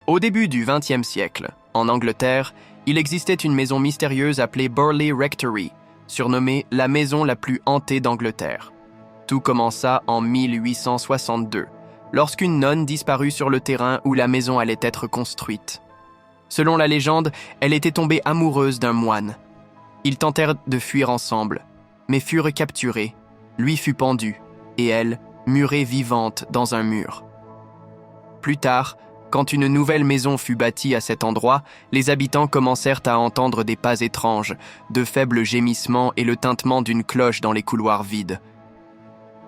Au début du XXe siècle, en Angleterre, il existait une maison mystérieuse appelée Burley Rectory, surnommée la maison la plus hantée d'Angleterre. Tout commença en 1862, lorsqu'une nonne disparut sur le terrain où la maison allait être construite. Selon la légende, elle était tombée amoureuse d'un moine. Ils tentèrent de fuir ensemble, mais furent capturés, lui fut pendu, et elle, murée vivante dans un mur. Plus tard, quand une nouvelle maison fut bâtie à cet endroit, les habitants commencèrent à entendre des pas étranges, de faibles gémissements et le tintement d'une cloche dans les couloirs vides.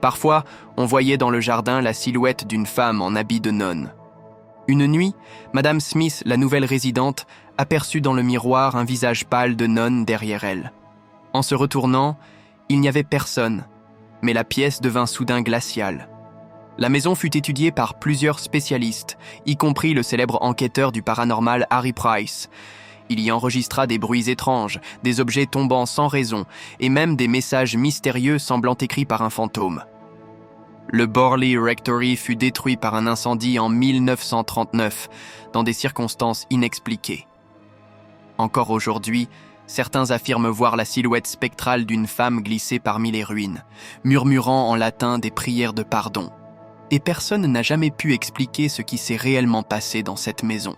Parfois, on voyait dans le jardin la silhouette d'une femme en habit de nonne. Une nuit, Madame Smith, la nouvelle résidente, aperçut dans le miroir un visage pâle de nonne derrière elle. En se retournant, il n'y avait personne, mais la pièce devint soudain glaciale. La maison fut étudiée par plusieurs spécialistes, y compris le célèbre enquêteur du paranormal Harry Price. Il y enregistra des bruits étranges, des objets tombant sans raison, et même des messages mystérieux semblant écrits par un fantôme. Le Burley Rectory fut détruit par un incendie en 1939, dans des circonstances inexpliquées. Encore aujourd'hui, certains affirment voir la silhouette spectrale d'une femme glisser parmi les ruines, murmurant en latin des prières de pardon. Et personne n'a jamais pu expliquer ce qui s'est réellement passé dans cette maison.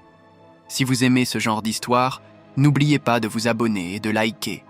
Si vous aimez ce genre d'histoire, n'oubliez pas de vous abonner et de liker.